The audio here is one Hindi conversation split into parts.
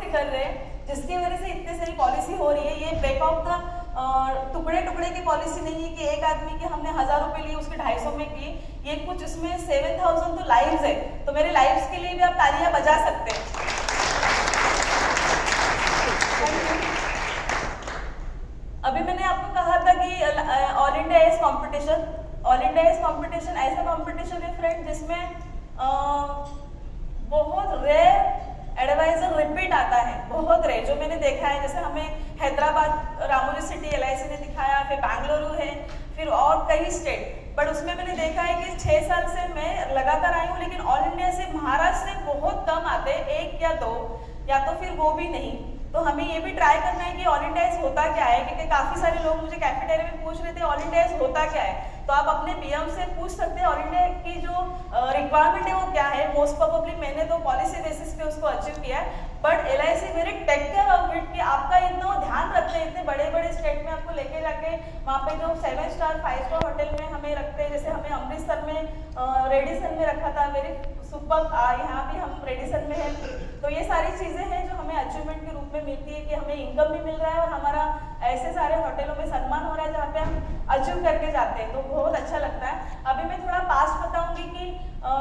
ऑपरेट कर रहे हैं, जिसकी वजह से इतनी सारी पॉलिसी हो रही है। ये ब्रेक ऑफ द टुकड़े टुकड़े की पॉलिसी नहीं है कि एक आदमी की हमने 1000 रुपए लिए उसके 250 में की, ये कुछ इसमें 7000 तो लाइव्स है, तो मेरे लाइव्स के लिए भी आप तालियां बजा सकते हैं। अभी मैंने आपको कहा था कि all India age competition, all India age competition ऐसा कंपटीशन है फ्रेंड जिसमें बहुत रेयर एडवाइजर रिपीट आता है, बहुत रेयर। जो मैंने देखा है, जैसे हमें हैदराबाद रामोजी सिटी LIC ने दिखाया, फिर बेंगलुरु है, फिर और कई स्टेट, बट उसमें मैंने देखा है कि 6 साल से मैं लगातार आई हूँ, लेकिन ऑल इंडिया से महाराष्ट्र से बहुत कम आते, 1 या 2, या तो फिर वो भी नहीं। तो हमें ये भी ट्राई करना है कि ऑल इंडिया होता क्या है, क्योंकि काफी सारे लोग मुझे कैफेटेरिया में पूछ रहे थे ऑल इंडिया होता क्या है। तो आप अपने PM से पूछ सकते हैं ऑल इंडिया की जो रिक्वायरमेंट है वो क्या है। मोस्ट प्रोबेबली मैंने तो पॉलिसी बेसिस पे उसको अचीव किया है, but LIC very take care of it कि आपका इतना ध्यान रखते हैं, इतने बड़े बड़े स्टेट में आपको लेके जाके वहाँ पे जो 7 स्टार 5 स्टार होटल में हमें रखते हैं। जैसे हमें अमृतसर में रेडिसन में रखा था, वेरी सुपर, यहाँ भी हम रेडिसन में है। तो ये सारी चीजें हैं जो हमें अचीवमेंट के रूप में मिलती है कि हमें इनकम भी मिल रहा है और हमारा ऐसे सारे होटलों में सम्मान हो रहा है जहाँ पे हम अचीव करके जाते हैं, तो बहुत अच्छा लगता है। अभी मैं थोड़ा पास्ट बताऊंगी कि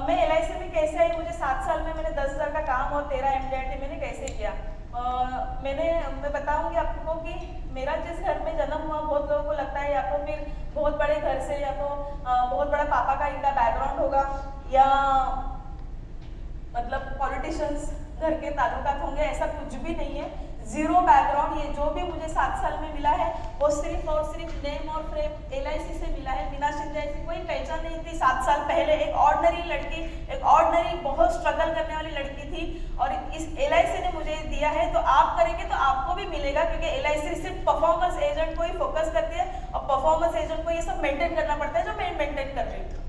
मैं LIC में कैसे आई। मुझे 7 साल में मैंने 10,000 का काम और 13 MDRT मैंने कैसे किया। मैं बताऊंगी आपको कि मेरा जिस घर में जन्म हुआ, बहुत लोगों को लगता है या तो फिर बहुत बड़े घर से, या तो बहुत बड़ा पापा का इनका बैकग्राउंड होगा, या मतलब पॉलिटिशियंस घर के ताल्लुकात होंगे, ऐसा कुछ भी नहीं है। जीरो बैकग्राउंड, ये जो भी मुझे 7 साल में मिला है वो सिर्फ और सिर्फ नेम और फ्रेम LIC से मिला है। मीना शिंदे ऐसी कोई पहचान नहीं थी 7 साल पहले। एक ऑर्डिनरी लड़की, एक ऑर्डिनरी बहुत स्ट्रगल करने वाली लड़की थी, और इस LIC ने मुझे दिया है। तो आप करेंगे तो आपको भी मिलेगा, क्योंकि LIC सिर्फ परफॉर्मेंस एजेंट को ही फोकस करती है, और परफॉर्मेंस एजेंट को ये सब मेंटेन करना पड़ता है जो मैं मेंटेन कर रही हूँ।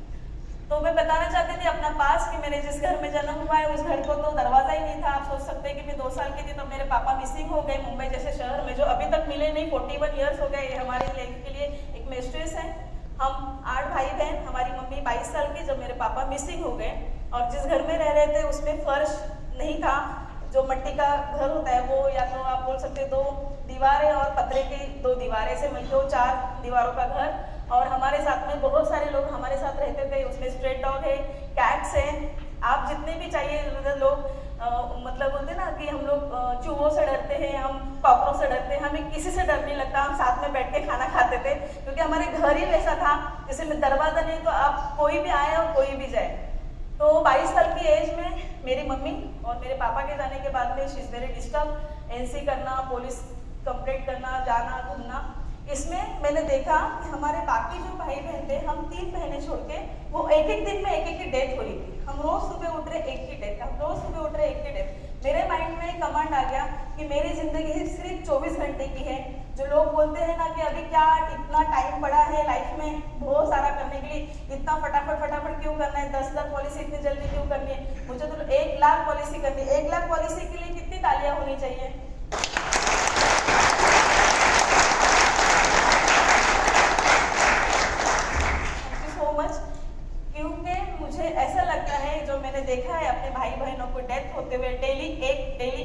तो मैं बताना चाहती थी अपना पास कि मेरे जिस घर में जन्म हुआ है उस घर को तो दरवाजा ही नहीं था। आप सोच सकते हैं कि मैं 2 साल की थी तो मेरे पापा मिसिंग हो गए मुंबई जैसे शहर में, जो अभी तक मिले नहीं। 41 ईयर्स हो गए, ये हमारे लाइफ के लिए एक मिस्ट्रेस है। हम 8 भाई बहन, हमारी मम्मी 22 साल की जब मेरे पापा मिसिंग हो गए, और जिस घर में रह रहे थे उसमें फर्श नहीं था, जो मिट्टी का घर होता है वो, या तो आप बोल सकते 2 दीवारें और पतरे की 2 दीवारें से मिलकर 4 दीवारों का घर। और हमारे साथ में बहुत सारे लोग हमारे साथ रहते थे, उसमें स्ट्रेट डॉग है, कैट्स हैं, आप जितने भी चाहिए लोग, मतलब बोलते ना कि हम लोग चूहों से डरते हैं, हम कॉकरोच से डरते हैं, हमें किसी से डर नहीं लगता। हम साथ में बैठ के खाना खाते थे, क्योंकि हमारे घर ही वैसा था जैसे में दरवाजा नहीं तो आप कोई भी आए और कोई भी जाए। तो 22 साल की एज में मेरी मम्मी और मेरे पापा के जाने के बाद में she is very disturb, NC करना, पुलिस कंप्लेंट करना, जाना घूमना। इसमें मैंने देखा कि हमारे बाकी जो भाई बहन थे, हम 3 बहनें छोड़ के, वो एक दिन में एक की डेथ हो रही थी। हम रोज सुबह उठ रहे एक की डेथ, हम रोज सुबह उठ रहे एक की डेथ। मेरे माइंड में एक कमांड आ गया कि मेरी जिंदगी सिर्फ 24 घंटे की है। जो लोग बोलते हैं ना कि अभी क्या इतना टाइम पड़ा है लाइफ में बहुत सारा करने के लिए, इतना फटाफट क्यों करना है, 10,000 पॉलिसी इतनी जल्दी क्यों करनी है, मुझे तो 1 लाख पॉलिसी करनी है। 1 लाख पॉलिसी के लिए कितनी तालियां होनी चाहिए। क्योंकि मुझे ऐसा लगता है, जो मैंने देखा है अपने भाई बहनों को डेथ होते हुए, डेली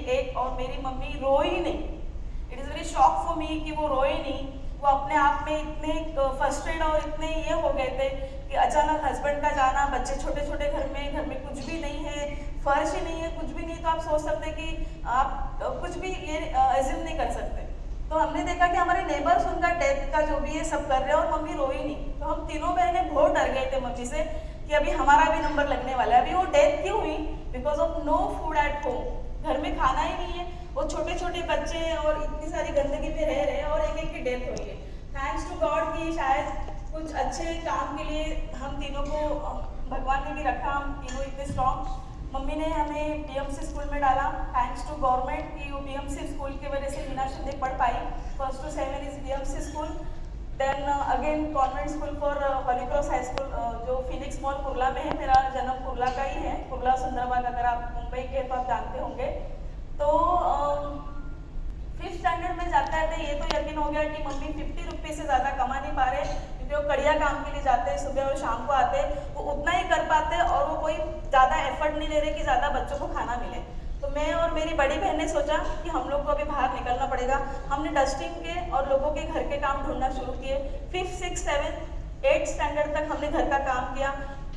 एक, और मेरी मम्मी रोई नहीं। It is very shock for me कि वो रोई नहीं। वो अपने आप में इतने फ्रस्ट्रेट और इतने ये हो गए थे कि अचानक हस्बैंड का जाना, बच्चे छोटे छोटे घर में कुछ भी नहीं है, फर्श ही नहीं है, कुछ भी नहीं, तो आप सोच सकते कि आप कुछ भी ये एज्यूम नहीं कर सकते। तो हमने देखा कि हमारे नेबर्स उनका डेथ का जो भी है सब कर रहे हैं और मम्मी रोई नहीं। तो हम तीनों बहनें बहुत डर गए थे मम्मी से कि अभी हमारा भी नंबर लगने वाला है। अभी वो डेथ क्यों हुई? Because of no food at home. घर में खाना ही नहीं है, वो छोटे छोटे बच्चे और इतनी सारी गंदगी में रह रहे हैं और एक की डेथ हुई है। थैंक्स टू गॉड कि शायद कुछ अच्छे काम के लिए हम तीनों को भगवान ने भी रखा, हम तीनों इतने स्ट्रॉन्ग। मम्मी ने हमें PMC स्कूल में डाला, थैंक्स टू गवर्नमेंट कि वो PMC स्कूल की वजह से मीना शिंदे पढ़ पाई। 1st to 7 is PMC school, then again convent school for holy cross high school, जो फिनिक्स मॉल कुर्ला में है। मेरा जन्म कुर्ला का ही है, कुर्ला सुंदरबाग, अगर आप मुंबई के तो आप जानते होंगे। तो 5th स्टैंडर्ड में जाता है तो ये तो यकीन हो गया कि मम्मी 50 रुपये से ज़्यादा कमा नहीं पा रहे, क्योंकि वो कड़िया काम के लिए जाते हैं, सुबह और शाम को आते हैं, वो उतना ही कर पाते हैं और वो कोई ज़्यादा एफर्ट नहीं ले रहे कि ज़्यादा बच्चों को खाना मिले। तो मैं और मेरी बड़ी बहन ने सोचा कि हम लोग को अभी बाहर निकलना पड़ेगा। हमने डस्टिंग के और लोगों के घर के काम ढूंढना शुरू किए। 5th 6th 7th 8th standard तक हमने घर का काम किया।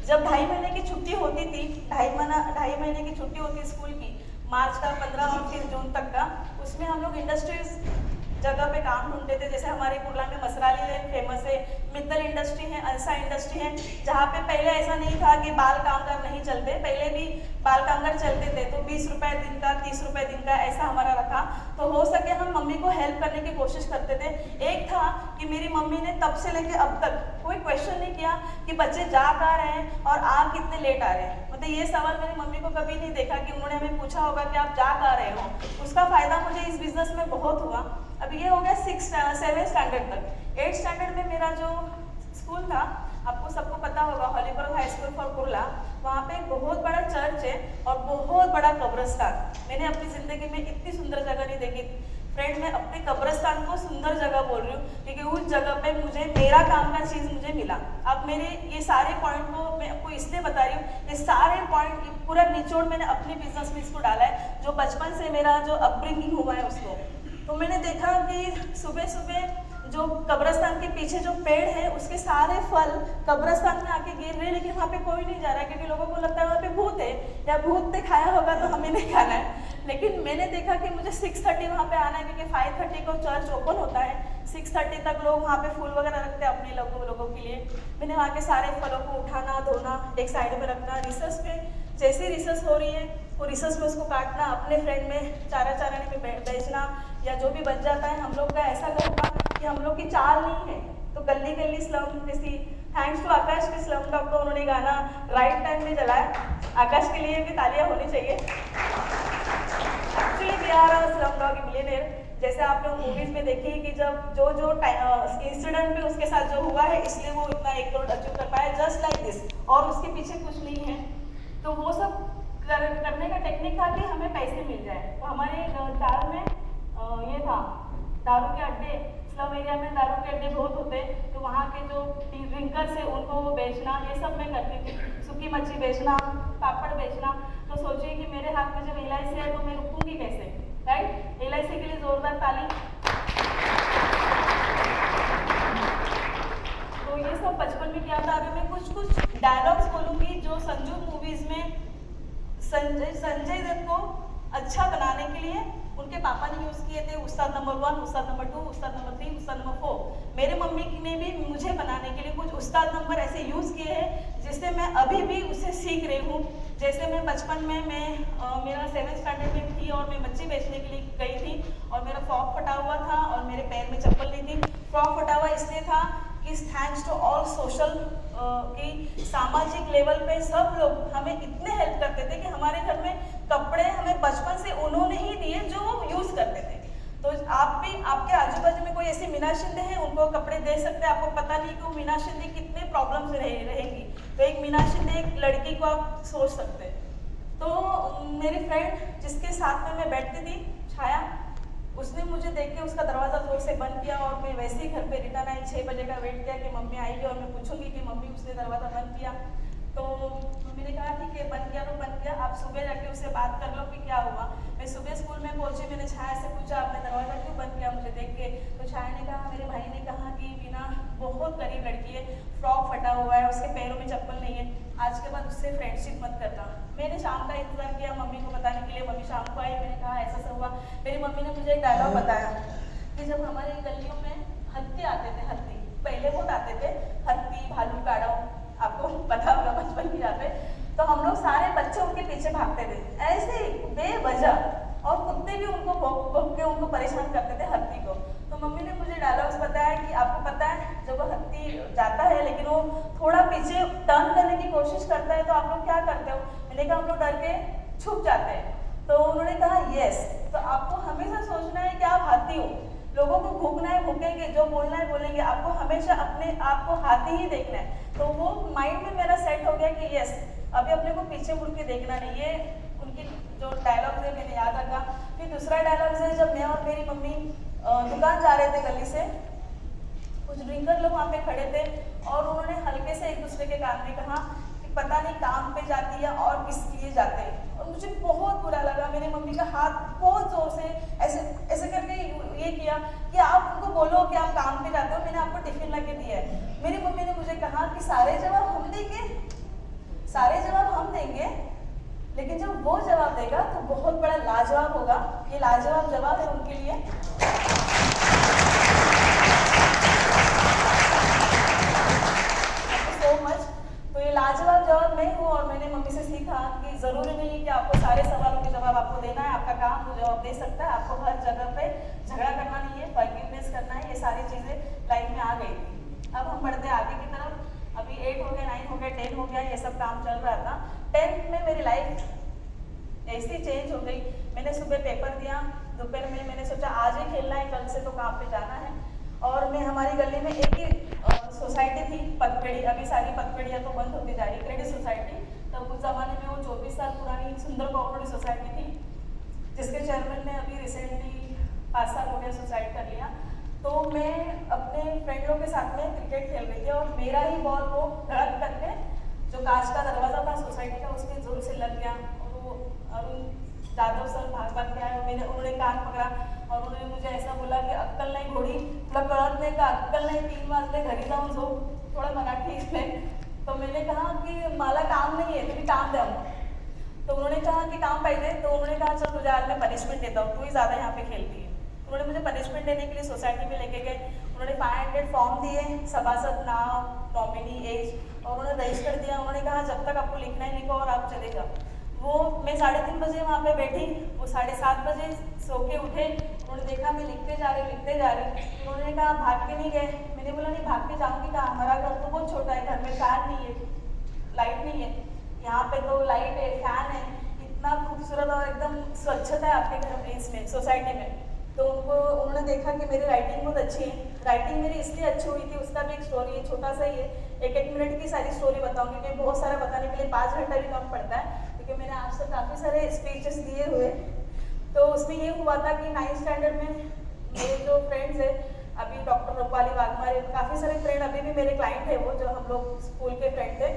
जब 2.5 महीने की छुट्टी होती थी, 2.5 महीने की छुट्टी होती स्कूल की, मार्च का 15 और फिर जून तक का, उसमें हम लोग इंडस्ट्रीज जगह पे काम ढूंढते थे। जैसे हमारे कुर्ला में मसराली लेन फेमस है, मित्तल इंडस्ट्री है, अलसा इंडस्ट्री है, जहाँ पे पहले ऐसा नहीं था कि बाल कामगार नहीं चलते, पहले भी बाल कामगार चलते थे। तो 20 रुपए दिन का, 30 रुपए दिन का ऐसा हमारा रखा। तो हो सके हम मम्मी को हेल्प करने की कोशिश करते थे। एक था कि मेरी मम्मी ने तब से लेके अब तक कोई क्वेश्चन नहीं किया कि बच्चे जा कहाँ रहे हैं और आप कितने लेट आ रहे हैं। मतलब ये सवाल मेरी मम्मी को कभी नहीं देखा कि उन्होंने हमें पूछा होगा कि आप जा कहाँ रहे हो। उसका फायदा मुझे इस बिजनेस में बहुत हुआ। अब ये हो गया 7th स्टैंडर्ड तक। 8th स्टैंडर्ड में मेरा जो स्कूल था, आपको सबको पता होगा, हॉलीपुर हाई स्कूल फॉर कुर्ला, वहाँ पे एक बहुत बड़ा चर्च है और बहुत बड़ा कब्रिस्तान। मैंने अपनी ज़िंदगी में इतनी सुंदर जगह नहीं देखी। फ्रेंड, मैं अपने कब्रिस्तान को सुंदर जगह बोल रही हूँ क्योंकि उस जगह पे मुझे मेरा काम का चीज़ मुझे मिला। अब मेरे ये सारे पॉइंट को मैं आपको इसलिए बता रही हूँ, ये सारे पॉइंट पूरा निचोड़ मैंने अपने बिजनेस में इसको डाला है, जो बचपन से मेरा जो अपब्रिंगिंग हुआ है उसको। तो मैंने देखा कि सुबह सुबह जो कब्रिस्तान के पीछे जो पेड़ है उसके सारे फल कब्रिस्तान में आके गिर रहे हैं, लेकिन वहाँ पे कोई नहीं जा रहा है क्योंकि लोगों को लगता है वहाँ पे भूत है या भूत ने खाया होगा तो हमें नहीं खाना है। लेकिन मैंने देखा कि मुझे 6:30 वहाँ पे आना है क्योंकि 5:30 को चर्च ओपन होता है। 6:30 तक लोग वहाँ पे फूल वगैरह रखते हैं अपने लोगों के लिए। मैंने वहाँ के सारे फलों को उठाना, धोना, एक साइड में रखना, रिसर्च में जैसे रिसर्च हो रही है वो रिसर्च में उसको काटना, अपने फ्रेंड में चारा में बेचना या जो भी बच जाता है। हम लोग का ऐसा घर था कि हम लोग की चाल नहीं है तो गली गली स्लम जैसी, थैंक्स टू आकाश के स्लम डॉग को उन्होंने गाना राइट टाइम में जलाया। आकाश के लिए भी तालियां होनी चाहिए। Actually we are a slumdog millionaire. जैसे आप लोग मूवीज में देखिए कि जब जो इंसिडेंट में उसके साथ जो हुआ है इसलिए वो इतना 1 करोड़ अचीव कर पाया, जस्ट लाइक दिस, और उसके पीछे कुछ नहीं है। तो वो सब करने का टेक्निक था कि हमें पैसे मिल जाए। तो हमारे चाल में ये था, दारू के अड्डे, स्लम एरिया में दारू के अड्डे बहुत होते, तो वहाँ के जो ड्रिंकर्स है उनको वो बेचना, ये सब मैं करती थी। सूखी मच्छी बेचना, पापड़ बेचना। तो सोचिए कि मेरे हाथ में जब LIC है तो मैं रुकूंगी कैसे, राइट? LIC के लिए जोरदार ताली। तो ये सब बचपन में किया था। अभी मैं कुछ डायलॉग्स बोलूँगी जो संजू मूवीज में संजय दत्त को अच्छा बनाने के लिए उनके पापा ने यूज़ किए थे। उस्ताद नंबर 1, उस्ताद नंबर 2, उस्ताद नंबर 3, उस्ताद नंबर 4। मेरे मम्मी ने भी मुझे बनाने के लिए कुछ उस्ताद नंबर ऐसे यूज़ किए हैं जिससे मैं अभी भी उससे सीख रही हूँ। जैसे मैं बचपन में मेरा 7th स्टैंडर्ड में थी और मैं मच्छी बेचने के लिए गई थी और मेरा फ्रॉक फटा हुआ था और मेरे पैर में चप्पल नहीं थी। फ्रॉक फटा हुआ इसलिए था कि थैंक्स टू ऑल सोशल की सामाजिक लेवल पे सब लोग हमें इतने हेल्प करते थे कि हमारे घर में कपड़े हमें बचपन से उन्होंने ही दिए जो वो यूज़ करते थे। तो आप भी, आपके आजू बाजू में कोई ऐसी मीना शिंदे हैं, उनको कपड़े दे सकते हैं। आपको पता नहीं कि वो मीना शिंदे कितने प्रॉब्लम से रहेंगी, तो एक मीना शिंदे एक लड़की को आप सोच सकते हैं। तो मेरी फ्रेंड जिसके साथ में मैं बैठती थी, छाया, उसने मुझे देख के उसका दरवाज़ा जोर से बंद किया और मैं वैसे ही घर पे रिटर्न आई। 6 बजे का वेट किया कि मम्मी आएगी और मैं पूछूंगी कि मम्मी उसने दरवाज़ा बंद किया। तो मम्मी ने कहा ठीक है, बंद किया तो बंद किया, आप सुबह जाके उससे बात कर लो कि क्या हुआ। मैं सुबह स्कूल में पहुंची, मैंने छाया से पूछा आपने दरवाज़ा क्यों बंद किया मुझे देख के। तो छाया ने कहा, मेरे भाई ने कहा कि मीना बहुत गरीब लड़की है, फ्रॉक फटा हुआ है, उसके पैरों में चप्पल नहीं है, आज के बाद उससे फ्रेंडशिप मत करना। मैंने शाम का इंतजार किया मम्मी को बताने के लिए। मम्मी शाम को आई, मैंने कहा ऐसा सा हुआ। मेरी मम्मी ने मुझे एक डायलॉग बताया कि जब हमारे गलियों में हत्ती आते थे, हत्ती पहले बहुत आते थे, हत्ती, भालू, काड़ा, आपको पता होगा बचपन की याद है, तो हम लोग सारे बच्चे उनके पीछे भागते थे ऐसे बेवजह, और कुत्ते भी उनको भौंक के उनको परेशान करते थे, हत्ती को। तो मम्मी ने मुझे डायलॉग्स बताया कि आपको पता है जब वो हत्ती जाता है लेकिन वो थोड़ा पीछे टर्न करने की कोशिश करता है तो आप लोग क्या करते हो? मैंने कहा हम लोग डर के छुप जाते हैं। तो उन्होंने कहा यस, तो आपको हमेशा सोचना है कि आप हाथी हो, लोगों को भूखना है भूखेंगे, जो बोलना है बोलेंगे, आपको हमेशा अपने आप को हाथी ही देखना है। तो वो माइंड में मेरा सेट हो गया कि यस, अभी अपने को पीछे मुड़ के देखना नहीं। ये उनकी जो डायलॉग है मैंने याद रखा। फिर दूसरा डायलॉग है, जब मैं और मेरी मम्मी दुकान जा रहे थे गली से, कुछ ड्रिंकर लोग वहाँ पे खड़े थे और उन्होंने हल्के से एक दूसरे के कान में कहा कि पता नहीं काम पे जाती है और किस लिए जाते हैं। और मुझे बहुत बुरा लगा। मेरी मम्मी का हाथ बहुत जोर से ऐसे ऐसे करके ये किया कि आप उनको बोलो कि आप काम पे जाते हो, मैंने आपको टिफिन ला के दिया है। मेरी मम्मी ने मुझे कहा कि सारे जवाब हम देंगे, सारे जवाब हम देंगे, लेकिन जब वो जवाब देगा तो बहुत बड़ा लाजवाब होगा। ये लाजवाब जवाब है उनके लिए। So much. तो ये लाजवाब जवाब मैं हूँ और मैंने मम्मी से सीखा कि ज़रूरी नहीं है कि आपको सारे सवालों के जवाब आपको देना है, आपका काम वो जवाब दे सकता है, आपको हर जगह पे झगड़ा करना नहीं है, फॉरगिवनेस करना है। ये सारी चीज़ें लाइफ में आ गई थी। अब हम बढ़ते आगे की तरफ। अभी 8 हो गया, 9 हो गया, 10 हो गया, ये सब काम चल रहा था। 10th में मेरी लाइफ ऐसी चेंज हो गई। मैंने सुबह पेपर दिया, दोपहर में मैंने सोचा आज ही खेलना है, कल से तो काम पे जाना है। और मैं हमारी गली में एक ही सोसाइटी थी, पतपेड़ी, अभी सारी पतपेड़ियाँ तो बंद होती जा रही, क्रेडिट सोसाइटी। तब उस जमाने में वो 24 साल पुरानी सुंदर कोऑपरेटिव सोसाइटी थी, जिसके चेयरमैन ने अभी रिसेंटली 5 साल हो गया सुसाइड कर लिया। तो मैं अपने फ्रेंडों के साथ में क्रिकेट खेल रही थी और मेरा ही बॉल वो धड़क करके जो कांच का दरवाजा था सोसाइटी का उसके जोर से लग गया और वो अरुण जादव सर भाग के आए। उन्होंने कान पकड़ा और उन्होंने मुझे ऐसा बोला कि अक्कल नाही घोडी, तुला कळत नाही का, अक्कल नाही, 3 वाजले घरी जाऊन झोप, थोड़ा मराठी इसमें। तो मैंने कहा कि मला काम नहीं है, तुम्ही काम द्या। तो उन्होंने कहा कि काम पाहिजे। तो उन्होंने कहा चल तुझे आज मैं पनिशमेंट देता हूँ, तू ही ज़्यादा यहाँ पे खेलती है। उन्होंने मुझे पनिशमेंट देने के लिए सोसाइटी में लेके गए। उन्होंने 500 फॉर्म दिए, सभासद नाम, नॉमिनी, एज, और उन्होंने रजिस्टर दिया। उन्होंने कहा जब तक आपको लिखना है लिखो और आप चले जाओ। वो मैं 3:30 बजे वहाँ पे बैठी, वो 7:30 बजे सो के उठे। उन्होंने देखा मैं लिखते जा रही। उन्होंने कहा भाग के नहीं गए। मैंने बोला नहीं भाग के जाऊँगी कहाँ, हमारा घर तो बहुत छोटा है, घर में फैन नहीं है, लाइट नहीं है, यहाँ पे तो लाइट है, फैन है, इतना खूबसूरत और एकदम स्वच्छता है आपके घर में, इसमें सोसाइटी में। तो उन्होंने देखा कि मेरी राइटिंग बहुत अच्छी है। राइटिंग मेरी इसलिए अच्छी हुई थी, उसका भी एक स्टोरी है, छोटा सा ही है, 1-1 मिनट की सारी स्टोरी बताऊंगी, क्योंकि बहुत सारा बताने के लिए 5 घंटा भी कम पड़ता है, क्योंकि मैंने आज तक काफ़ी सारे स्पीचेस दिए हुए। तो उसमें ये हुआ था कि 9th स्टैंडर्ड में मेरे जो फ्रेंड्स है, अभी डॉक्टर रूपाली वाघमारे, काफ़ी सारे फ्रेंड अभी भी मेरे क्लाइंट है, वो जो हम लोग स्कूल के फ्रेंड थे,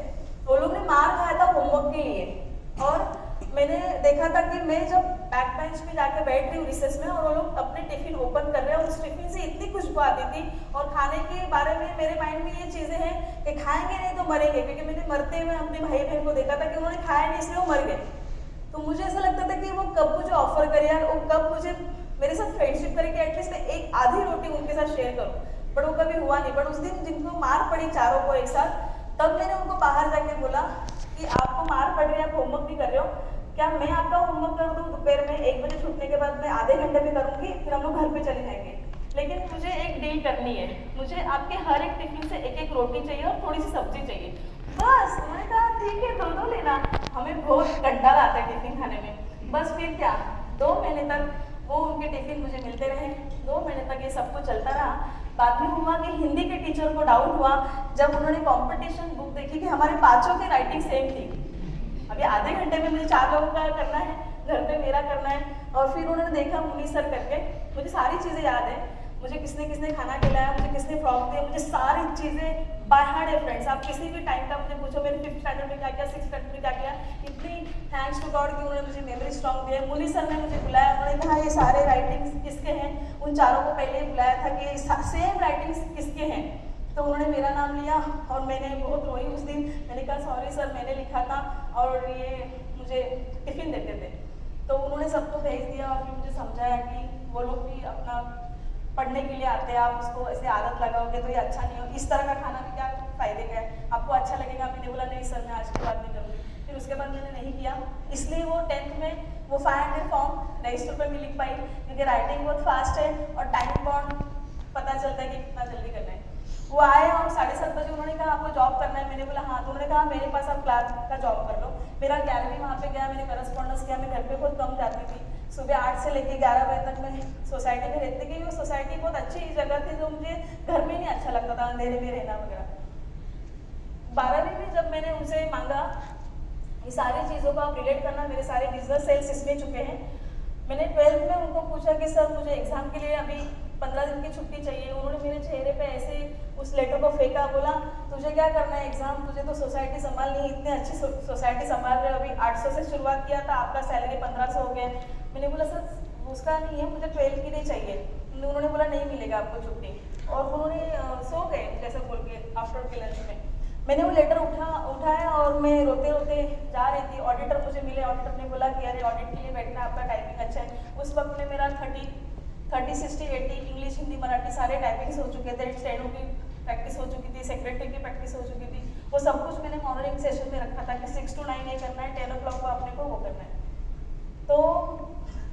वो लोग ने मार खाया था होमवर्क के लिए। और मैंने देखा था कि मैं जब बैक बेंच पे जाकर बैठ रही हूँ रिसेस में और वो लोग अपने टिफिन ओपन कर रहे हैं, उस टिफिन से इतनी खुशबू आती थी। और खाने के बारे में मेरे माइंड में ये चीज़ें हैं कि खाएंगे नहीं तो मरेंगे, क्योंकि मैंने मरते हुए अपने भाई बहन को देखा था कि उन्होंने खाया नहीं इसलिए वो मर गए। तो मुझे ऐसा लगता था कि वो कब मुझे ऑफर करे यार, वो कब मुझे मेरे साथ फ्रेंडशिप करे कि एटलीस्ट मैं एक आधी रोटी उनके साथ शेयर करूँ, बट वो कभी हुआ नहीं। बट उस दिन जिनको मार पड़ी चारों को एक साथ, तब मैंने उनको बाहर जाके बोला कि आपको मार पड़ रही है, आप होमवर्क नहीं कर रहे हो, क्या मैं आपका होमवर्क कर दूँ दोपहर में 1 बजे छूटने के बाद, मैं आधे घंटे में करूँगी, फिर हम लोग घर पे चले जाएंगे, लेकिन मुझे एक डील करनी है, मुझे आपके हर एक टिफिन से 1-1 रोटी चाहिए और थोड़ी सी सब्जी चाहिए, बस। उन्होंने कहा ठीक है 2-2 लेना। हमें बहुत कंटाल आता है टिफिन खाने में। बस फिर क्या, 2 महीने तक वो उनके टिफिन मुझे मिलते रहे, 2 महीने तक ये सब कुछ चलता रहा। बाद में हुआ कि हिंदी के टीचर को डाउट हुआ जब उन्होंने कॉम्पिटिशन बुक देखी कि हमारे 5 की राइटिंग सेम थी। अभी आधे घंटे में मुझे 4 लोगों का करना है, घर पे मेरा करना है। और फिर उन्होंने देखा मुनी सर करके, मुझे सारी चीज़ें याद है, मुझे किसने किसने खाना खिलाया, मुझे किसने फ्रॉक दिया, मुझे सारी चीज़ें बाय हार्ट है फ्रेंड्स। आप किसी भी टाइम का मुझे पूछो मैंने 5th स्टैंडर्ड में क्या किया, 6th स्टैंडर्ड में क्या किया, इतनी थैंक्स टू गॉड कि उन्होंने मुझे मेमोरी स्ट्रॉन्ग दिया। मुनी सर ने मुझे बुलाया, उन्होंने कहा ये सारे राइटिंग्स किसके हैं, उन चारों को पहले बुलाया था कि सेम राइटिंग्स किसके हैं। तो उन्होंने मेरा नाम लिया और मैंने बहुत रोई उस दिन। मैंने कहा सॉरी सर मैंने लिखा था और ये मुझे टिफिन देते थे। तो उन्होंने सबको भेज दिया और फिर मुझे समझाया कि वो लोग भी अपना पढ़ने के लिए आते हैं, आप उसको ऐसे आदत लगाओगे तो ये अच्छा नहीं हो, इस तरह का खाना भी क्या फ़ायदे का है, आपको अच्छा लगेगा। मैंने बोला नहीं सर मैं आज के बाद नहीं करूँगी। फिर उसके बाद मैंने नहीं किया, इसलिए वो 10th में वो 500 फॉर्म रजिस्टर पर भी लिख पाई, क्योंकि राइटिंग बहुत फास्ट है और टाइम बाउंड पता चलता है कि कितना जल्दी करना है। वो आए और 7:30 बजे उन्होंने कहा आपको जॉब करना है। मैंने बोला हाँ। तो उन्होंने कहा मेरे पास आप क्लास का जॉब कर लो। मेरा 11वीं वहाँ पे गया, मैंने करस्पॉन्डेंस किया। मैं घर पे बहुत कम जाती थी, सुबह 8 से लेकर 11 बजे तक मैं सोसाइटी में रहती थी। वो सोसाइटी बहुत अच्छी जगह थी जो मुझे घर में नहीं अच्छा लगता था, अंधेरे में रहना वगैरह। 12वीं में जब मैंने उनसे मांगा ये सारी चीज़ों को आप रिलेट करना, मेरे सारे बिजनेस सेल्स इसमें चुके हैं। मैंने 12th में उनको पूछा कि सर मुझे एग्ज़ाम के लिए अभी 15 दिन की छुट्टी चाहिए। उन्होंने मेरे चेहरे पे ऐसे उस लेटर को फेंका, बोला तुझे क्या करना है एग्जाम, तुझे तो सोसाइटी संभालनी है, इतनी अच्छी सोसाइटी संभाल रहे हो, अभी 800 से शुरुआत किया था, आपका सैलरी 1500 हो गया। मैंने बोला सर उसका नहीं है, मुझे 12 की नहीं चाहिए। उन्होंने बोला नहीं मिलेगा आपको छुट्टी, और उन्होंने सो गए जैसे बोल के आफ्टर के लंच में। मैंने वो लेटर उठाया और मैं रोते रोते जा रही थी। ऑडिटर मुझे मिले, ऑडिटर ने बोला कि अरे ऑडिट के लिए बैठना, आपका टाइपिंग अच्छा है। उस वक्त में मेरा 30, 60, 80 इंग्लिश, हिंदी, मराठी सारे टाइपिंग्स हो चुके थे, स्टेनो की प्रैक्टिस हो चुकी थी, सेक्रेटरी की प्रैक्टिस हो चुकी थी। वो सब कुछ मैंने मॉर्निंग सेशन में रखा था कि 6 to 9 ये करना है, 10 o'clock को अपने को वो करना है। तो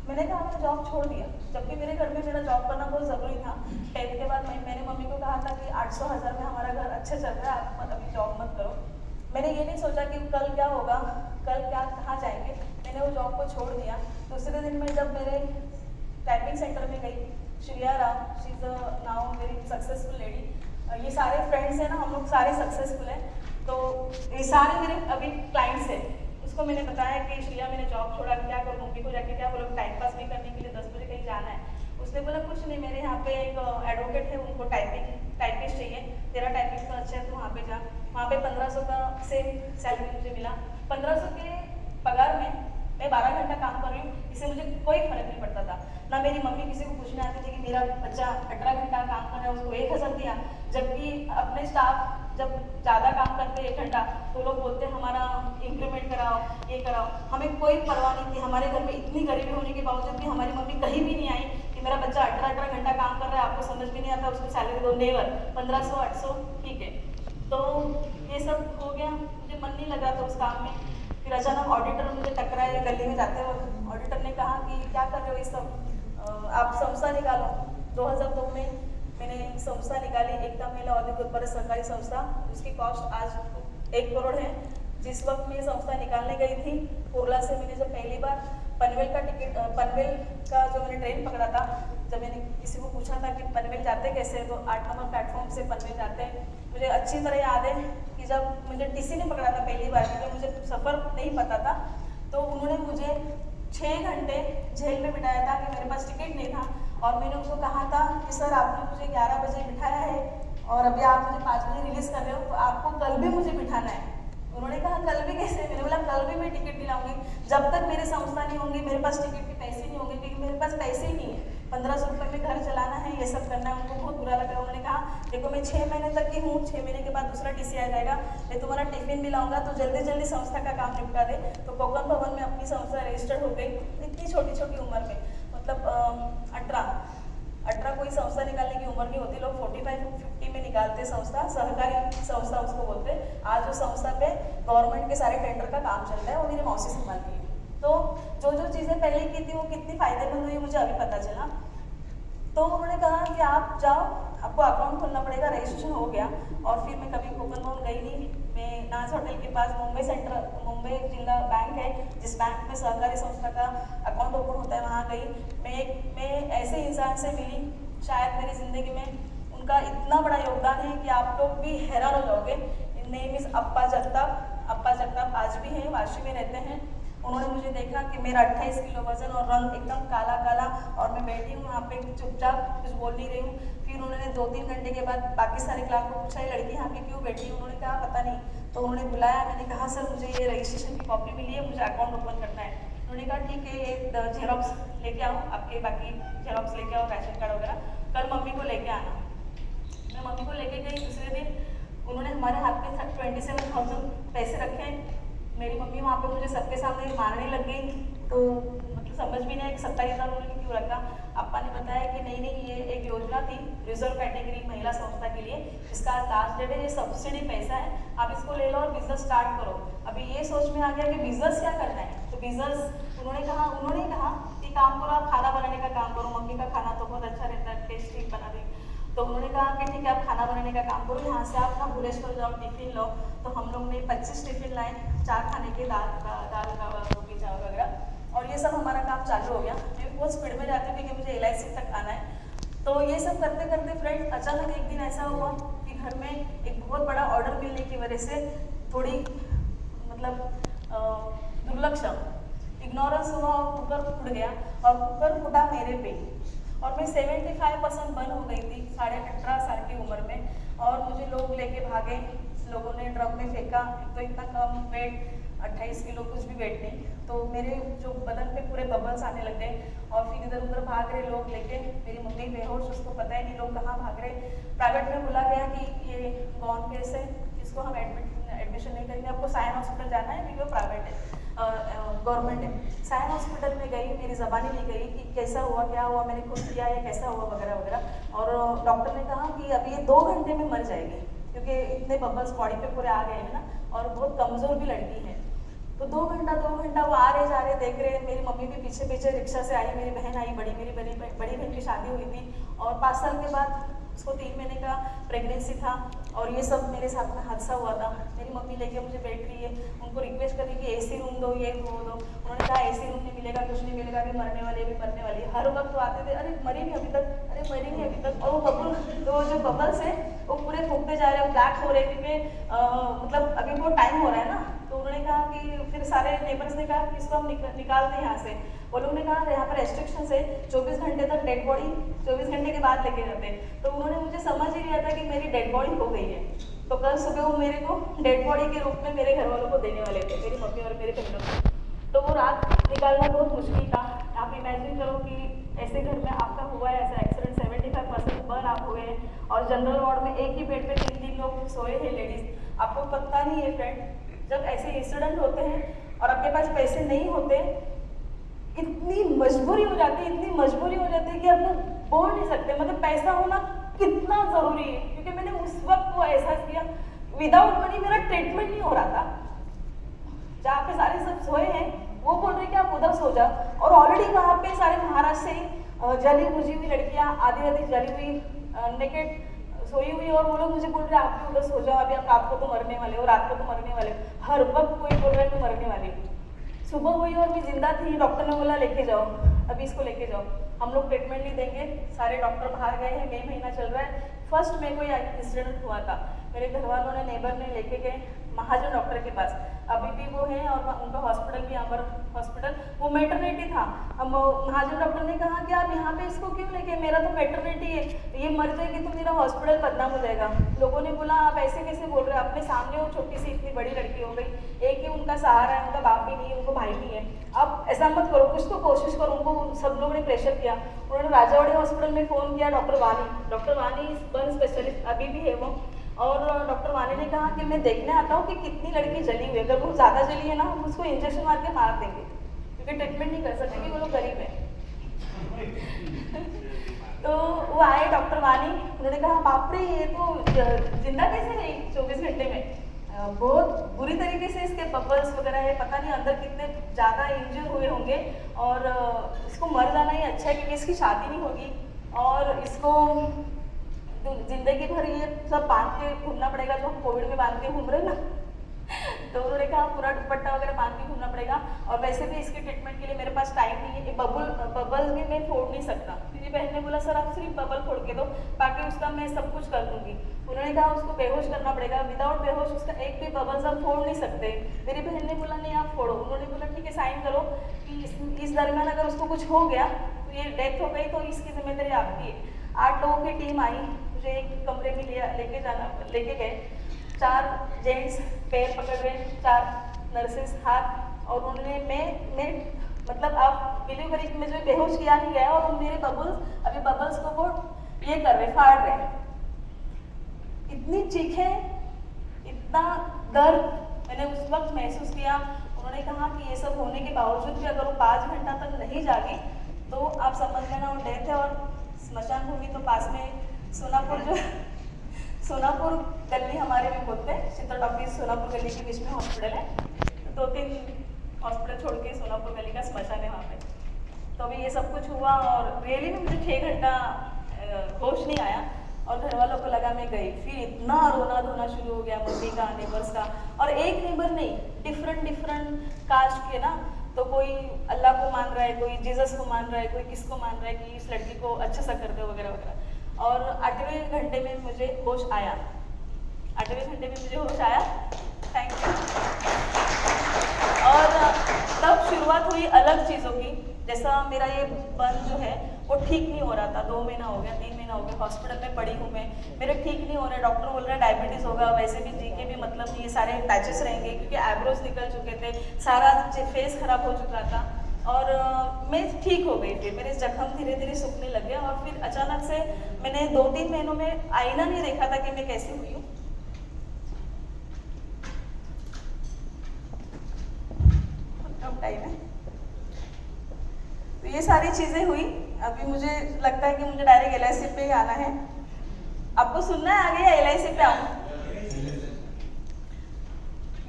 मैंने कहा मैं जॉब छोड़ दिया, जबकि मेरे घर में मेरा जॉब करना बहुत ज़रूरी था। 10th के बाद मैंने मम्मी को कहा था कि 800,000 में हमारा घर अच्छे चल रहा है, आप अभी जॉब मत करो। मैंने ये नहीं सोचा कि कल क्या होगा, कल क्या कहाँ जाएंगे। मैंने वो जॉब को छोड़ दिया। दूसरे दिन मैं जब मेरे टाइपिंग सेंटर में गई, Shriya Ram, she is now very successful lady. ये सारे फ्रेंड्स हैं ना, हम लोग सारे सक्सेसफुल हैं, तो ये सारे मेरे अभी क्लाइंट्स हैं। उसको मैंने बताया कि श्रिया मैंने जॉब छोड़ा, क्या करूँ, मम्मी को जाके क्या बोलो, टाइम पास नहीं करने के लिए 10 बजे कहीं जाना है। उसने बोला कुछ नहीं, मेरे यहाँ पे एक एडवोकेट है, उनको टाइपिस्ट चाहिए, तेरा टाइपिंग तो अच्छा है तो वहाँ पे जा। वहाँ पे 1500 का सेम सैलरी मुझे मिला। 1500 के पगार में मैं 12 घंटा काम कर रही हूँ, इससे मुझे कोई फर्क नहीं पड़ता था। ना मेरी मम्मी किसी को पूछने आती थी कि मेरा बच्चा 18 घंटा काम कर रहा है, उसको 1000 दिया। जबकि अपने स्टाफ जब ज़्यादा काम करते 1 घंटा तो लोग बोलते हमारा इंक्रीमेंट कराओ, ये कराओ। हमें कोई परवाह नहीं थी। हमारे घर में इतनी गरीबी होने के बावजूद भी हमारी मम्मी कहीं भी नहीं आई कि मेरा बच्चा 18 घंटा काम कर रहा है, आपको समझ भी नहीं आता, उसको सैलरी दो। नेवर, 1500, 800 ठीक है। तो ये सब हो गया, मुझे मन नहीं लगा था उस काम में। फिर अचानक ऑडिटर मुझे टकराए गली में जाते वक्त। ऑडिटर ने कहा कि क्या कर रहे हो ये सब, आप संस्था निकालो। 2002 में मैंने संस्था निकाली, एकता महिला औद्योगिक उत्पादक सहकारी संस्था। उसकी कॉस्ट आज 1 करोड़ है। जिस वक्त मैं संस्था निकालने गई थी कुर्ला से, मैंने जब पहली बार पनवेल का जो मैंने ट्रेन पकड़ा था, जब मैंने किसी को पूछा था कि पनवेल जाते कैसे, तो 8 नंबर प्लेटफॉर्म से पनवेल जाते हैं। मुझे अच्छी तरह याद है कि जब मुझे टीसी ने पकड़ा था पहली बार, जब मुझे सफ़र नहीं पता था, तो उन्होंने मुझे 6 घंटे जेल में बिठाया था कि मेरे पास टिकट नहीं था। और मैंने उनको कहा था कि सर आपने मुझे 11 बजे बिठाया है और अभी आप मुझे 5 बजे रिलीज़ कर रहे हो, तो आपको कल भी मुझे बिठाना है। उन्होंने कहा कल भी कैसे? मैंने बोला कल भी मैं टिकट दिलाऊंगी, जब तक मेरी संस्था नहीं होंगी, मेरे पास टिकट के पैसे नहीं होंगे, क्योंकि मेरे पास पैसे ही नहीं है। 1500 रुपये में घर चलाना है, ये सब करना है। उनको बहुत बुरा लगा। उन्होंने कहा देखो मैं 6 महीने तक की हूँ, 6 महीने के बाद दूसरा टीसी आ जाएगा, मैं तुम्हारा टिफिन भी लाऊंगा, तो जल्दी जल्दी संस्था का काम निपटा दे। तो कोकण भवन में अपनी संस्था रजिस्टर्ड हो गई, इतनी छोटी छोटी उम्र में, मतलब 18 कोई संस्था निकालने की उम्र नहीं होती। लोग 45-50 में निकालते संस्था, सहकारी संस्था उसको बोलते। आज उस संस्था पे गवर्नमेंट के सारे टेंडर का काम चल रहा है, वो मेरी मौसी संभालती है। तो जो जो चीज़ें पहले की थी वो कितनी फायदेमंद हुई मुझे अभी पता चला। तो उन्होंने कहा कि आप जाओ, आपको अकाउंट खोलना पड़ेगा। रजिस्ट्रेशन हो गया और फिर मैं कभी कोकण भवन गई नहीं। मैं नाज होटल के पास मुंबई जिला बैंक है, जिस बैंक में सहकारी संस्था का अकाउंट ओपन होता है, वहाँ गई। मैं ऐसे इंसान से मिली, शायद मेरी ज़िंदगी में उनका इतना बड़ा योगदान है कि आप लोग भी हैरान हो जाओगे। नेम इज़ अप्पा जगताप आज भी हैं, वाशी में रहते हैं। उन्होंने मुझे देखा कि मेरा 28 किलो वजन और रंग एकदम काला काला, और मैं बैठी हूँ वहाँ पे चुपचाप, कुछ बोल नहीं रही हूँ। फिर उन्होंने 2-3 घंटे के बाद बाकी सारे क्लास को पूछा ये लड़की यहाँ पे क्यों बैठी? उन्होंने कहा पता नहीं। तो उन्होंने बुलाया, मैंने कहा सर मुझे ये रजिस्ट्रेशन की कॉपी मिली है, मुझे अकाउंट ओपन करना है। उन्होंने कहा ठीक है, ये जेरोक्स लेके आओ, आपके बाकी जेरोक्स लेके आओ, राशन कार्ड वगैरह, कल मम्मी को लेके आना। मैं मम्मी को लेके गई। दूसरे दिन उन्होंने हमारे हाथ में 27,000 पैसे रखे। मेरी मम्मी वहाँ पे मुझे सबके सामने मारने लग गई। तो मतलब समझ भी नहीं आया कि 27,000 उन्होंने क्यों रखा। अप्पा ने बताया कि नहीं ये एक योजना थी रिजर्व कैटेगरी महिला संस्था के लिए, इसका लास्ट डेट है, ये सब्सिडी पैसा है, आप इसको ले लो और बिजनेस स्टार्ट करो। अभी ये सोच में आ गया कि बिजनेस क्या करना है, तो बिजनेस उन्होंने कहा कि काम करो, आप खाना बनाने का काम करो, मम्मी का खाना तो बहुत अच्छा रहता है, टेस्टी बना दी। तो उन्होंने कहा कि ठीक है आप खाना बनाने का काम करो, यहाँ से आप ना भुवनेश्वर जाओ, टिफिन लो। तो हम लोग ने 25 टिफिन लाए, 4 खाने के, दाल रोटी चावल वगैरह, और ये सब हमारा काम चालू हो गया। मैं बहुत स्पीड में जाती हूँ क्योंकि मुझे LIC तक आना है। तो ये सब करते करते फ्रेंड्स, अचानक एक दिन ऐसा हुआ कि घर में एक बहुत बड़ा ऑर्डर मिलने की वजह से थोड़ी मतलब दुर्लक्ष्य, इग्नोरेंस हुआ और कुकर फूट गया, और कुकर फूटा मेरे पे। और मैं 75% बर्न हो गई थी 18.5 साल की उम्र में। और मुझे लोग लेके भागे, लोगों ने ड्रम में फेंका, तो इतना कम वेट 28 किलो, कुछ भी वेट नहीं, तो मेरे जो बदन पे पूरे बबल्स आने लग गए। और फिर इधर उधर भाग रहे लोग लेके, मेरी मम्मी बेहोश, उसको पता ही नहीं लोग कहाँ भाग रहे। प्राइवेट में बोला गया कि ये गौन केस है, इसको हम एडमिशन नहीं करेंगे, आपको सायन हॉस्पिटल जाना है क्योंकि वो प्राइवेट है, गवर्नमेंट है। सायन हॉस्पिटल में गई, मेरी ज़बानी नहीं गई कि कैसा हुआ, क्या हुआ, मैंने खुद किया या कैसा हुआ वगैरह वगैरह। और डॉक्टर ने कहा कि अभी ये 2 घंटे में मर जाएगी क्योंकि इतने बबल्स बॉडी पे पूरे आ गए हैं ना, और बहुत कमज़ोर भी लड़की है। तो 2 घंटा वो आ रहे जा रहे देख रहे। मेरी मम्मी भी पीछे पीछे रिक्शा से आई, मेरी बहन आई, मेरी बड़ी बहन की शादी हुई थी, और 5 साल के बाद उसको 3 महीने का प्रेगनेंसी था, और ये सब मेरे साथ में हादसा हुआ था। मेरी मम्मी लेके मुझे बैठ रही है, उनको रिक्वेस्ट करी कि AC रूम दो, ये वो दो। उन्होंने कहा AC रूम नहीं मिलेगा, कुछ नहीं मिलेगा, अभी मरने वाली, अभी मरने वाली। हर वक्त वो आते थे, अरे मरी नहीं अभी तक, अरे मरी नहीं अभी तक। और वो जो बबल्स है वो पूरे फूकते जा रहे हैं, ब्लैक हो रहे हैं क्योंकि मतलब अभी वो टाइम हो रहा है ना। तो उन्होंने कहा कि फिर सारे नेबर्स ने कहा कि इसको हम निकाल दें यहाँ से। वो लोग ने कहा यहाँ पर रेस्ट्रिक्शन है, 24 घंटे तक डेड बॉडी 24 घंटे के बाद लेके जाते हैं। तो उन्होंने मुझे समझ ही नहीं आता कि मेरी डेड बॉडी हो गई है। तो कल सुबह वो मेरे को डेड बॉडी के रूप में मेरे घर वालों को देने वाले थे, मेरी मम्मी और मेरे बहनों को। तो वो रात निकालना बहुत मुश्किल था। आप इमेजिन करो कि ऐसे घर में आपका हुआ है ऐसा एक्सीडेंट, 75% बर्न आप हुए हैं, और जनरल वार्ड में एक ही बेड पे 3 लोग सोए हैं लेडीज। आपको पता नहीं है फ्रेंड, जब ऐसे इंसिडेंट होते हैं और आपके पास पैसे नहीं होते, इतनी मजबूरी हो जाती है, इतनी मजबूरी हो जाती है कि आप लोग बोल नहीं सकते मतलब पैसा होना कितना ज़रूरी है। क्योंकि मैंने उस वक्त वो एहसास किया, विदाउट मनी मेरा ट्रीटमेंट नहीं हो रहा था। जहाँ पे सारे सब सोए हैं वो बोल रहे कि आप उधर सो जाओ, और ऑलरेडी वहाँ पे सारे महाराष्ट्र से जली बुझी हुई लड़कियाँ, आधी जली हुई नेकेड सोई हुई, और वो लोग मुझे बोल रहे आप भी उधर सो जाओ, अभी आप रात को तो मरने वाले हो, रात को तो मरने वाले हो। हर वक्त कोई बोल रहा है मैं मरने वाली हूँ। सुबह हुई और मैं जिंदा थी, डॉक्टर ने बोला लेके जाओ, अभी इसको लेके जाओ, हम लोग ट्रीटमेंट नहीं देंगे। सारे डॉक्टर बाहर गए हैं, 2 महीना चल रहा है। फर्स्ट में कोई इंसिडेंट हुआ था, मेरे घर वालों ने, नेबर ने लेके गए महाजन डॉक्टर के पास। अभी भी वो है, और उनका हॉस्पिटल भी अमर हॉस्पिटल, वो मैटरनिटी था। अब महाजन डॉक्टर ने कहा कि आप यहाँ पे इसको क्यों लेके, मेरा तो मैटरनिटी है, ये मर जाएगी तो मेरा हॉस्पिटल बदनाम हो जाएगा। लोगों ने बोला आप ऐसे कैसे बोल रहे हो, अपने सामने वो छोटी सी इतनी बड़ी लड़की हो गई, एक ही उनका सहारा है, उनका बाप भी नहीं है, उनको भाई नहीं है, आप ऐसा मत करो, कुछ तो कोशिश करो। उनको सब लोगों ने प्रेशर किया। उन्होंने राजावाड़ी हॉस्पिटल में फ़ोन किया, डॉक्टर वानी बर्न स्पेशलिस्ट अभी भी है वो, और डॉक्टर वानी ने कहा कि मैं देखने आता हूँ कि कितनी लड़की जली हुई है, अगर वो ज़्यादा जली है ना हम उसको इंजेक्शन मार के मार देंगे, क्योंकि ट्रीटमेंट नहीं कर सकते कि वो लोग गरीब है। तो वो आए डॉक्टर वानी, उन्होंने कहा बाप रे ये तो जिंदा कैसे रही 24 घंटे में, बहुत बुरी तरीके से इसके बबल्स वगैरह है, पता नहीं अंदर कितने ज़्यादा इंजर हुए होंगे, और इसको मर जाना ही अच्छा है क्योंकि इसकी शादी नहीं होगी, और इसको जिंदगी भर ये सब बांध के घूमना पड़ेगा जो हम कोविड में बांध के घूम रहे हैं ना। तो उन्होंने कहा पूरा दुपट्टा वगैरह बांध के घूमना पड़ेगा, और वैसे भी इसके ट्रीटमेंट के लिए मेरे पास टाइम नहीं है, बबल भी मैं फोड़ नहीं सकता। मेरी बहन ने बोला सर आप सिर्फ बबल फोड़ के दो, बाकी उसका मैं सब कुछ कर दूंगी। उन्होंने कहा उसको बेहोश करना पड़ेगा, विदाउट बेहोश उसका एक भी बबल्स हम फोड़ नहीं सकते। मेरी बहन ने बोला नहीं आप फोड़ो। उन्होंने बोला ठीक है साइन करो कि इस दरमियान अगर उसको कुछ हो गया तो ये डेथ हो गई तो इसकी जिम्मेदारी आपकी है। 8 लोगों की टीम आई, मुझे एक कमरे में लेके गए, 4 जेंट्स पैर पकड़ रहे, 4 नर्सेस हाथ, और उन्होंने मैं मतलब आप बिलीव करिए कि मुझे बेहोश किया नहीं गया, और मेरे बबल्स को वो ये कर रहे, फाड़ रहे। इतनी चीखें, इतना दर्द मैंने उस वक्त महसूस किया। उन्होंने कहा कि ये सब होने के बावजूद भी अगर वो 5 घंटा तक नहीं जागी तो आप समझ लेना वो डेथ है। और स्मशान भूमि तो पास में सोनापुर गली हमारे में बोलते हैं, शीतल टॉकीज सोनापुर गली के बीच में हॉस्पिटल है, 2-3 हॉस्पिटल छोड़ के सोनापुर गली का स्मशान है वहाँ पे। तो अभी ये सब कुछ हुआ, और रियली में मुझे 6 घंटा होश नहीं आया, और घर वालों को लगा मैं गई। फिर इतना रोना धोना शुरू हो गया मम्मी का, नेबर्स का, और एक नेबर नहीं, डिफरेंट कास्ट के ना, तो कोई अल्लाह को मान रहा है, कोई जीसस को मान रहा है, कोई किसको मान रहा है कि इस लड़की को अच्छा सा कर दो वगैरह वगैरह। और 8वें घंटे में मुझे होश आया, 8वें घंटे में मुझे होश आया, थैंक यू। और तब शुरुआत हुई अलग चीज़ों की, जैसा मेरा ये बर्न जो है वो ठीक नहीं हो रहा था। 2 महीना हो गया, 3 महीना हो गया, हॉस्पिटल में पड़ी हूँ मैं, मेरे ठीक नहीं हो रहे। डॉक्टर बोल रहे हैं डायबिटीज़ होगा, वैसे भी जी के भी मतलब ये सारे पैचेस रहेंगे क्योंकि आईब्रोज निकल चुके थे, सारा फेस खराब हो चुका था। और मैं ठीक हो गई थी, मेरे जख्म धीरे धीरे सूखने लगे। और फिर अचानक से मैंने 2-3 महीनों में आईना नहीं देखा था कि मैं कैसी हुई हूँ। कम टाइम है, तो ये सारी चीज़ें हुई। अभी मुझे लगता है कि मुझे डायरेक्ट LIC पे ही आना है। आपको सुनना है आगे या LIC पे आऊँ?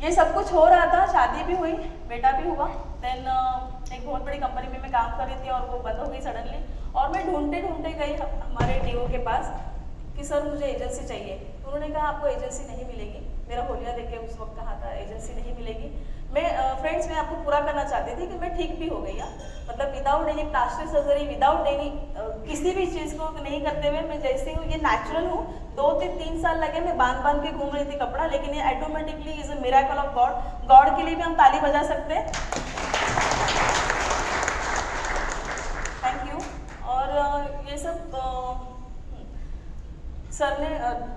ये सब कुछ हो रहा था, शादी भी हुई, बेटा भी हुआ। देन एक बहुत बड़ी कंपनी में मैं काम कर रही थी और वो बंद हो गई सडनली। और मैं ढूंढते ढूंढते गई हमारे DO के पास कि सर मुझे एजेंसी चाहिए। उन्होंने कहा आपको एजेंसी नहीं मिलेगी। मेरा होलिया देख के उस वक्त कहा था एजेंसी नहीं मिलेगी। मैं फ्रेंड्स मैं आपको पूरा करना चाहती थी कि मैं ठीक भी हो गई, मतलब without any plastic surgery, without any किसी भी चीज़ को नहीं करते हुए मैं जैसे हूँ, ये नेचुरल हूँ। 2-3 साल लगे, मैं बांध बांध के घूम रही थी कपड़ा, लेकिन ये automatically is a miracle of God. God के लिए भी हम ताली बजा सकते हैं। Thank you. और ये सब सर ने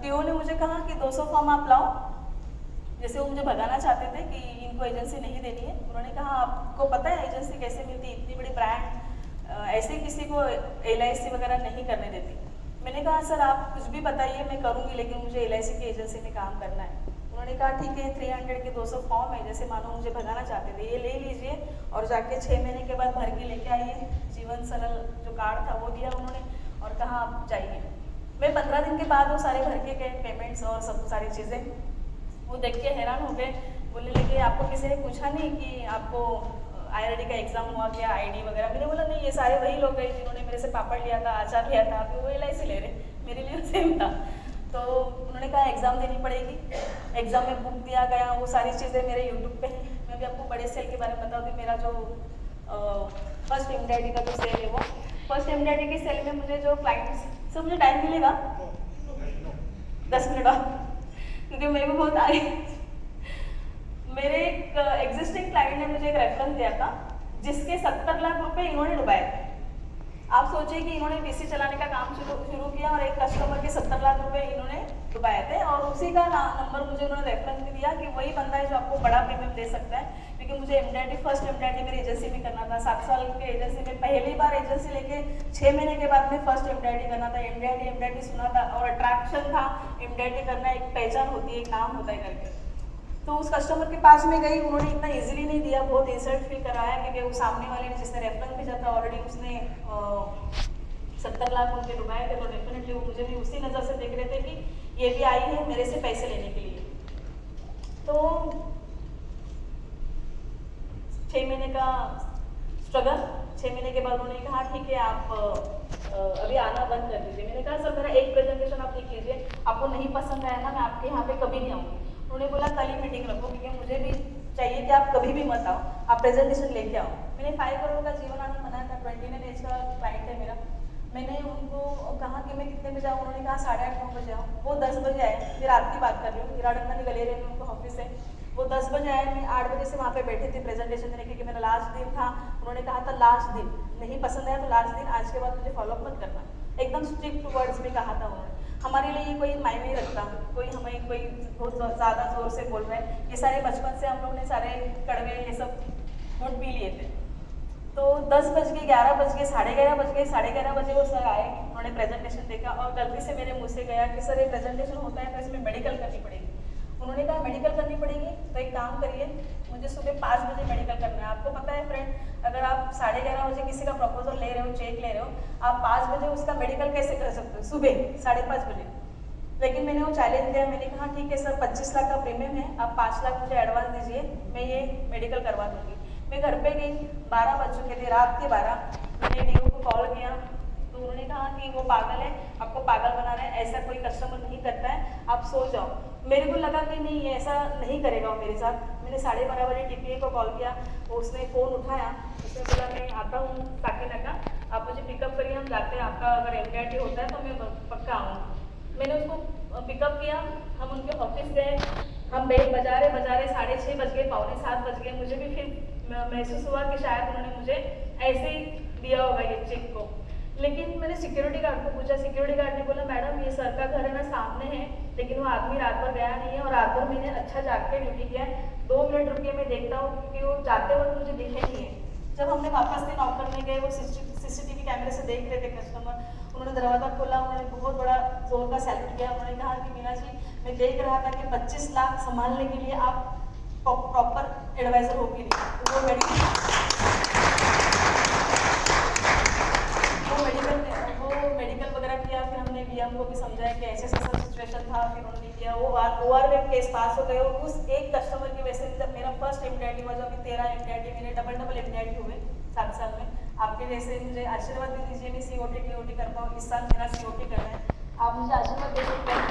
DO ने मुझे कहा कि 200 फॉर्म आप लाओ। जैसे वो मुझे भगाना चाहते थे कि इनको एजेंसी नहीं देनी है। उन्होंने कहा आपको पता है एजेंसी कैसे मिलती, इतनी बड़ी ब्रांड ऐसे किसी को LIC वगैरह नहीं करने देती। मैंने कहा सर आप कुछ भी बताइए मैं करूँगी, लेकिन मुझे LIC की एजेंसी में काम करना है। उन्होंने कहा ठीक है 300 के 200 फॉर्म है, जैसे मानो मुझे भगाना चाहते थे, ये ले लीजिए और जाके 6 महीने के बाद भर के लेके आइए। जीवन सरल जो कार्ड था वो दिया उन्होंने और कहा आप जाइए। मैं 15 दिन के बाद वो सारे भर के गए पेमेंट्स और सब सारी चीज़ें। वो देख के हैरान हो गए, बोलने लगे आपको किसी ने पूछा नहीं कि आपको IRD का एग्जाम हुआ क्या, ID वगैरह? मैंने बोला नहीं, ये सारे वही लोग हैं जिन्होंने मेरे से पापड़ लिया था, अचार लिया था, अभी वो LIC ले रहे, मेरे लिए सेम था। तो उन्होंने कहा एग्ज़ाम देनी पड़ेगी। एग्ज़ाम में बुक दिया गया, वो सारी चीज़ें मेरे यूट्यूब पे हैं। मैं भी आपको बड़े सेल के बारे में बता दूँ। मेरा जो फर्स्ट MDIT का जो सेल है, वो फर्स्ट MDIT के सेल में मुझे जो क्लाइंट्स, सर मुझे टाइम मिलेगा 10 मिनट और, क्योंकि मेरे को बहुत आई। मेरे एक एग्जिस्टिंग क्लाइंट ने मुझे एक रेफरेंस दिया था जिसके 70 लाख रुपए इन्होंने डुबाए थे। आप सोचिए कि इन्होंने VC चलाने का काम शुरू किया और एक कस्टमर के 70 लाख रुपए इन्होंने डुबाए थे। और उसी का नंबर मुझे उन्होंने रेफरेंस भी दिया कि वही बंदा है जो आपको बड़ा प्रीमियम दे सकता है। क्योंकि मुझे MDIT फर्स्ट MDIT मेरी एजेंसी में करना था। 7 साल के एजेंसी में पहली बार एजेंसी लेके 6 महीने के बाद में फर्स्ट MDIT करना था। MDIT सुना था और अट्रैक्शन था। MDIT करना एक पहचान होती है, एक नाम होता है करके। तो उस कस्टमर के पास में गई, उन्होंने इतना इजीली नहीं दिया, बहुत इंसल्ट फील कराया क्योंकि वो सामने वाले ने जिसने रेफरेंस भेजा था ऑलरेडी उसने 70 लाख उनके डुबाए थे। तो डेफिनेटली वो मुझे भी उसी नज़र से देख रहे थे कि ये भी आई है मेरे से पैसे लेने के लिए। तो 6 महीने का स्ट्रगल, 6 महीने के बाद उन्होंने कहा ठीक है आप अभी आना बंद कर दीजिए। मैंने कहा सर मेरा एक प्रेजेंटेशन आप लिख लीजिए, आपको नहीं पसंद आया ना मैं आपके यहाँ पे कभी नहीं आऊँगी। उन्होंने बोला कल ही मीटिंग रखो क्योंकि मुझे भी चाहिए कि आप कभी भी मत आओ, आप प्रेजेंटेशन लेके आओ। मैंने 5 करोड़ का जीवन आनंद बनाया था, 29 एज का क्लाइंट है मेरा। मैंने उनको कहा कि मैं कितने बजे आऊँ, उन्होंने कहा 8:30-9 बजे आओ। वो 10 बजे आए, मैं रात की बात कर रही हूँ, हिराडंगनी गलेरिया में उनको ऑफिस है। वो 10 बजे आए, मैं 8 बजे से वहाँ पे बैठी थी प्रेजेंटेशन देने क्योंकि मेरा लास्ट दिन था। उन्होंने कहा था लास्ट दिन नहीं पसंद आया तो लास्ट दिन, आज के बाद मुझे फॉलोअप मत करना। एकदम स्ट्रिक्ट वर्ड्स में कहा था उन्होंने। हमारे लिए ये कोई मायने नहीं रखता, कोई हमें कोई बहुत ज़्यादा जोर से बोल रहा है। ये सारे बचपन से हम लोग ने सारे कड़वे ये सब गुड़ पी लिए थे। तो 10 बज गए, 11 बज गए, 11:30 बज गए। 11:30 बजे वो सर आए, उन्होंने प्रेजेंटेशन देखा और गलती से मेरे मुँह से गया कि सर ये प्रेजेंटेशन होता है तो इसमें मेडिकल करनी पड़ेगी। उन्होंने कहा मेडिकल करनी पड़ेगी तो एक काम करिए, मुझे सुबह 5 बजे मेडिकल करना है। आपको पता है फ्रेंड, अगर आप 11:30 बजे किसी का प्रपोजल ले रहे हो, चेक ले रहे हो, आप 5 बजे उसका मेडिकल कैसे कर सकते हो सुबह 5:30 बजे? लेकिन मैंने वो चैलेंज दिया, मैंने कहा ठीक है सर 25 लाख का प्रीमियम है, आप 5 लाख मुझे एडवांस दीजिए, मैं ये मेडिकल करवा दूँगी। मैं घर पे गई, 12 बज चुके थे, रात के 12। मैंने DO को कॉल किया तो उन्होंने कहा कि वो पागल है, आपको पागल बना रहे हैं, ऐसा कोई कस्टमर नहीं करता है, आप सो जाओ। मेरे को लगा कि नहीं ये ऐसा नहीं करेगा वो मेरे साथ। मैंने 12:30 बजे TPA को कॉल किया, उसने फ़ोन उठाया, उसने बोला मैं आता हूँ साकेनाका, आप मुझे पिकअप करिए, हम जाते हैं, आपका अगर MDIT होता है तो मैं पक्का आऊँगा। मैंने उसको पिकअप किया, हम उनके ऑफिस गए, हम बेल बजा रहे 6:30 बज गए, 6:45 बज गए। मुझे भी फिर महसूस हुआ कि शायद उन्होंने मुझे ऐसे ही दिया होगा ये चेक को। लेकिन मैंने सिक्योरिटी गार्ड को पूछा, सिक्योरिटी गार्ड ने बोला मैडम ये सर का घर है ना सामने है, लेकिन वो आदमी रात भर गया नहीं है और रात भर मैंने अच्छा जाग के ड्यूटी किया है, 2 मिनट रुकिए मैं देखता हूँ, क्योंकि वो जाते वक्त मुझे दिखे नहीं है। जब हमने वापस से नॉक करने गए, वो सीसीटीवी कैमरे से देख रहे थे कस्टमर, उन्होंने दरवाजा खोला, उन्होंने बहुत बड़ा जोर का सैल्यूट किया, उन्होंने कहा कि मीना जी मैं देख रहा था कि 25 लाख संभालने के लिए आप प्रॉपर एडवाइजर हो कि नहीं। तो वो मेडिकल वगैरह किया, फिर हमने वीएम को भी समझाया कि ऐसे ऐसा सिचुएशन था, फिर उन्होंने किया, वो ओआरवेब केस पास हो गए। उस एक कस्टमर की वजह से जब मेरा फर्स्ट एमटीआईटी हुआ, जो अभी 13 एमटीआईटी मेरे डबल एमटीआईटी हुए 7 साल में, आपके जैसे मुझे आशीर्वाद दे दीजिए मैं सीओटी टीओटी कर पाऊँ। इस साल मेरा सीओटी करना है, आप मुझे आशीर्वाद दे सकते हैं।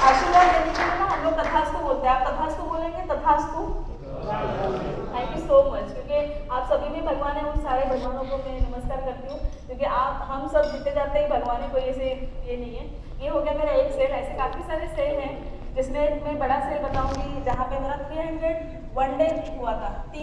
आशीर्वाद देने के लिए ना हम लोग तथास्तु बोलते हैं, आप तथास्तु बोलेंगे? तथास्तु। थैंक यू सो मच, क्योंकि आप सभी में भगवान है, उन सारे भगवानों को मैं नमस्कार करती हूँ, क्योंकि आप हम सब जीते जाते हैं, भगवान है कोई ऐसे ये नहीं है। ये हो गया मेरा एक सेल। ऐसे काफ़ी सारे सेल हैं जिसमें मैं बड़ा सेल बताऊंगी, जहाँ पे मेरा 300 वन डे हुआ था।